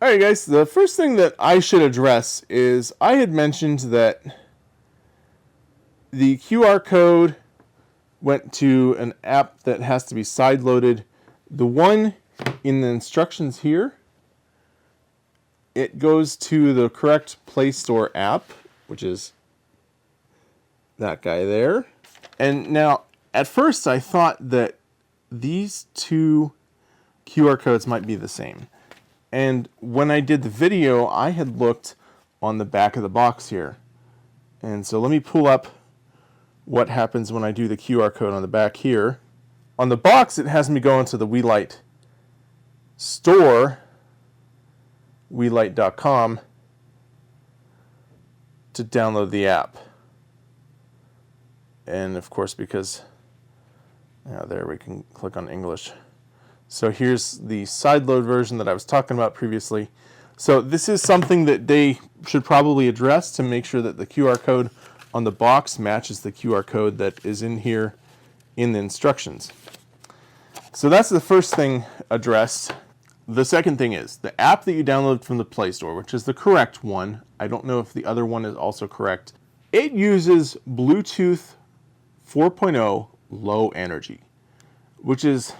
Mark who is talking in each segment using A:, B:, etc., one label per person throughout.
A: Alright guys, the first thing that I should address is I had mentioned that the QR code went to an app that has to be side-loaded. The one in the instructions here, it goes to the correct Play Store app, which is that guy there. And now, at first I thought that these two QR codes might be the same. And when I did the video, I had looked on the back of the box here. And so let me pull up what happens when I do the QR code on the back here. On the box, it has me go into the Weeylite store, Weeylite.com, to download the app. And of course, because there we can click on English. So here's the sideload version that I was talking about previously. So this is something that they should probably address to make sure that the QR code on the box matches the QR code that is in here in the instructions. So that's the first thing addressed. The second thing is the app that you download from the Play Store, which is the correct one. I don't know if the other one is also correct. It uses Bluetooth 4.0 low energy, which is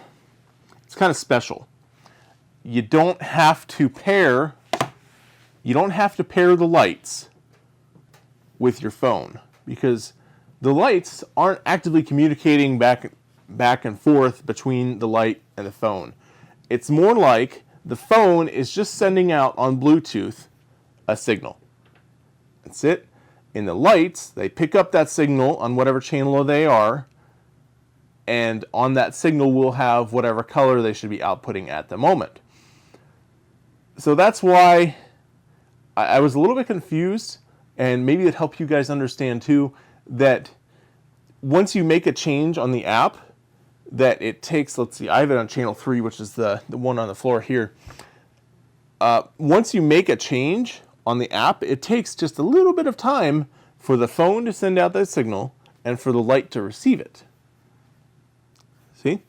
A: it's kind of special. You don't have to pair the lights with your phone because the lights aren't actively communicating back and forth between the light and the phone. It's more like the phone is just sending out on Bluetooth a signal. That's it. In the lights, they pick up that signal on whatever channel they are, and on that signal will have whatever color they should be outputting at the moment. So that's why I was a little bit confused, and maybe it helped you guys understand too, that once you make a change on the app, that it takes, let's see, I have it on channel 3, which is the one on the floor here. Once you make a change on the app, it takes just a little bit of time for the phone to send out that signal and for the light to receive it. See?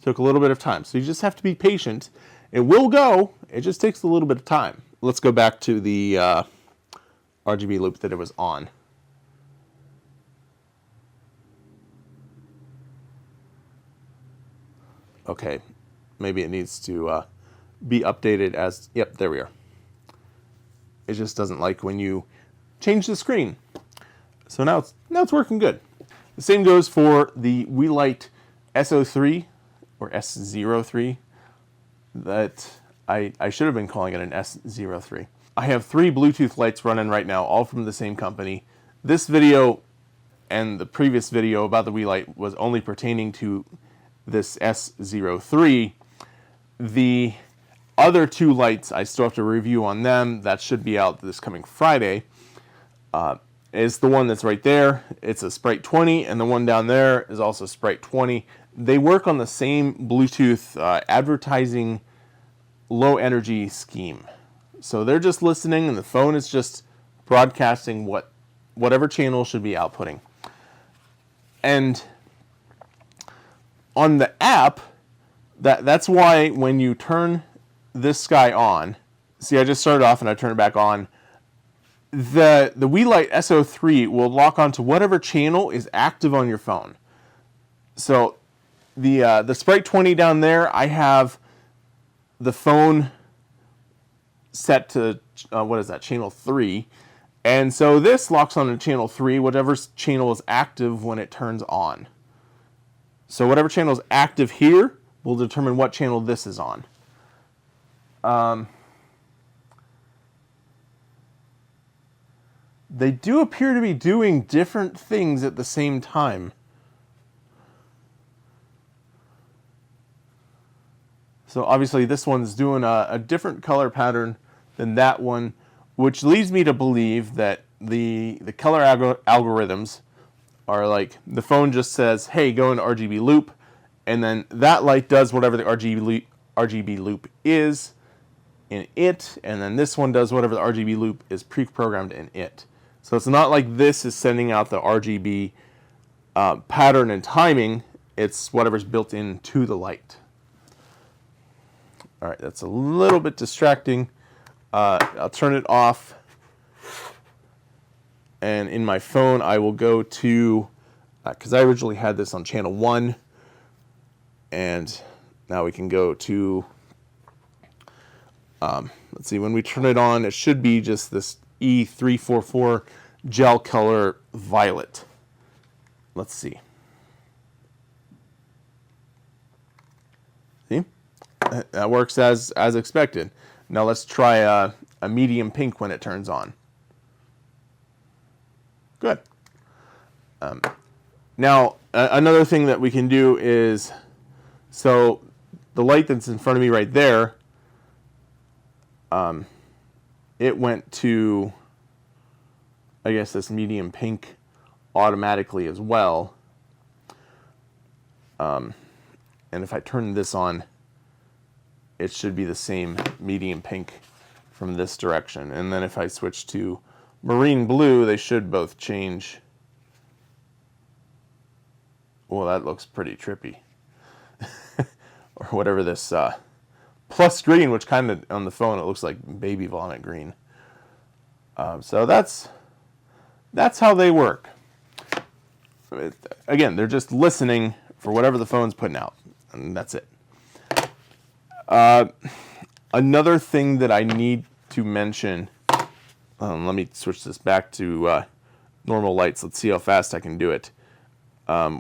A: Took a little bit of time. So you just have to be patient. It will go. It just takes a little bit of time. Let's go back to the RGB loop that it was on. Okay, maybe it needs to be updated as, yep, there we are. It just doesn't like when you change the screen. So now it's working good. The same goes for the Weeylite S03 or S03 that I should have been calling it an S03. I have 3 Bluetooth lights running right now, all from the same company. This video and the previous video about the Weeylite was only pertaining to this S03. The other 2 lights, I still have to review on them. That should be out this coming Friday. Is the one that's right there. It's a Sprite 20, and the one down there is also Sprite 20. They work on the same Bluetooth advertising low energy scheme. So they're just listening, and the phone is just broadcasting whatever channel should be outputting. And on the app, that's why when you turn this guy on, see, I just started off and I turn it back on. The Weeylite S03 will lock onto whatever channel is active on your phone. So the Sprite 20 down there, I have the phone set to what is that, channel 3, and so this locks on to channel 3, whatever channel is active when it turns on. So whatever channel is active here will determine what channel this is on. They do appear to be doing different things at the same time. So obviously this one's doing a different color pattern than that one, which leads me to believe that the color algorithms are like, the phone just says, hey, go into RGB loop, and then that light does whatever the RGB loop is in it, and then this one does whatever the RGB loop is pre-programmed in it. So it's not like this is sending out the RGB pattern and timing, it's whatever's built into the light. All right, that's a little bit distracting. I'll turn it off. And in my phone, I will go to, because I originally had this on channel 1. And now we can go to, let's see, when we turn it on, it should be just this E344 gel color violet. Let's see. See? That works as expected. Now let's try a medium pink when it turns on. Good. Now, another thing that we can do is, so the light that's in front of me right there, it went to, I guess, this medium pink automatically as well. And if I turn this on, it should be the same medium pink from this direction. And then if I switch to marine blue, they should both change. Well, that looks pretty trippy. Or whatever this plus green, which kind of on the phone it looks like baby vomit green. So that's how they work. Again, they're just listening for whatever the phone's putting out, and that's it. Another thing that I need to mention, let me switch this back to normal lights. Let's see how fast I can do it.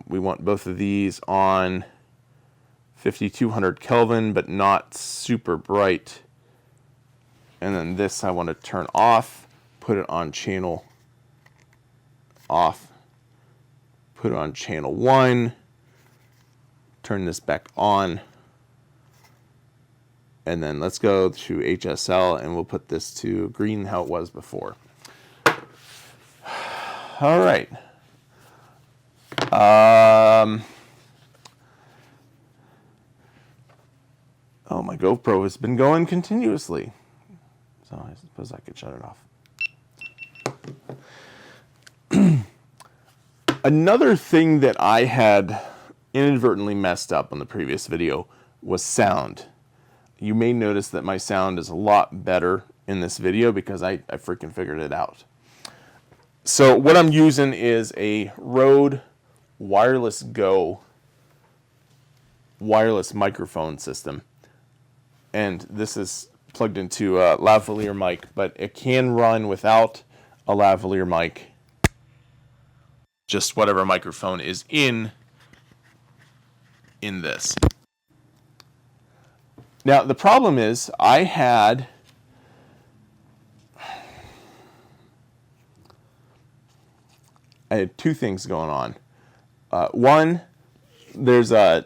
A: We want both of these on 5200 Kelvin, but not super bright. And then this I want to turn off, put it on channel off, put it on channel 1, turn this back on, and then let's go to HSL and we'll put this to green how it was before. All right. Oh, my GoPro has been going continuously. So I suppose I could shut it off. Another thing that I had inadvertently messed up on the previous video was sound. You may notice that my sound is a lot better in this video because I freaking figured it out. So what I'm using is a Rode Wireless Go wireless microphone system. And this is plugged into a lavalier mic, but it can run without a lavalier mic. Just whatever microphone is in this. Now, the problem is I had two things going on. One, there's a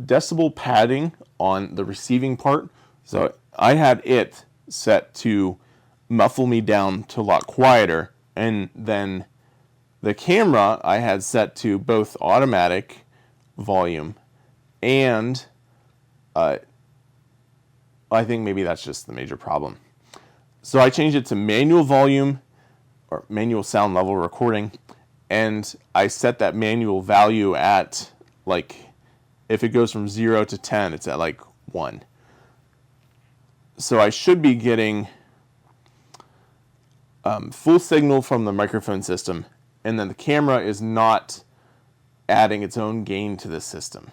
A: decibel padding on the receiving part. So I had it set to muffle me down to a lot quieter. And then the camera I had set to both automatic volume and I think maybe that's just the major problem. So I changed it to manual volume or manual sound level recording. And I set that manual value at, like, if it goes from 0 to 10, it's at like 1. So I should be getting full signal from the microphone system, and then the camera is not adding its own gain to the system.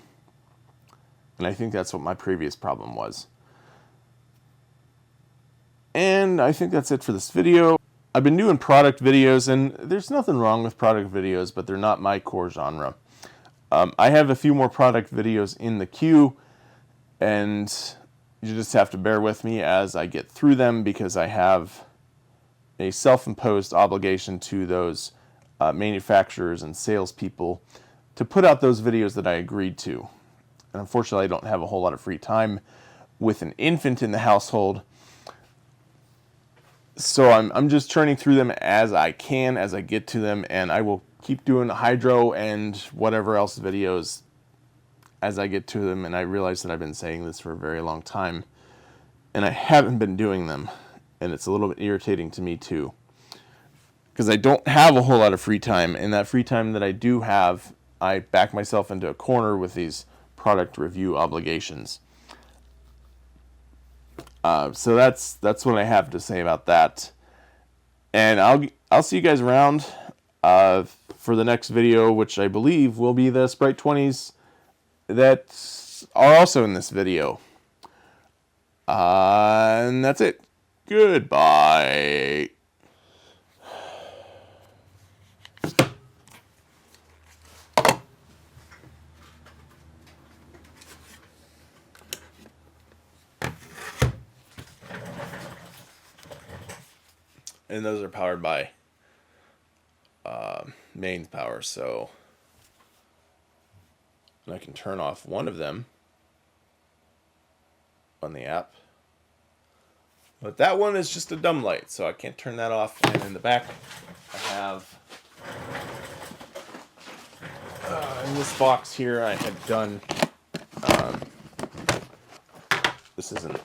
A: And I think that's what my previous problem was. And I think that's it for this video. I've been doing product videos, and there's nothing wrong with product videos, but they're not my core genre. I have a few more product videos in the queue, and you just have to bear with me as I get through them because I have a self-imposed obligation to those manufacturers and salespeople to put out those videos that I agreed to. And unfortunately, I don't have a whole lot of free time with an infant in the household. So I'm just churning through them as I can, as I get to them, and I will keep doing hydro and whatever else videos as I get to them. And I realize that I've been saying this for a very long time, and I haven't been doing them, and it's a little bit irritating to me too, because I don't have a whole lot of free time, and that free time that I do have, I back myself into a corner with these product review obligations. So that's what I have to say about that. And I'll see you guys around for the next video, which I believe will be the Sprite 20s that are also in this video. And that's it. Goodbye. And those are powered by mains power, so I can turn off one of them on the app. But that one is just a dumb light, so I can't turn that off. And in the back, I have in this box here, I had done. This isn't.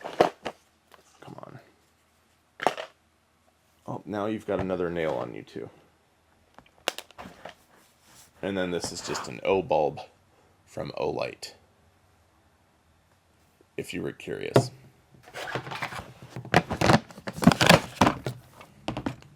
A: Come on. Oh, now you've got another nail on you too. And then this is just an O bulb from Weeylite, if you were curious.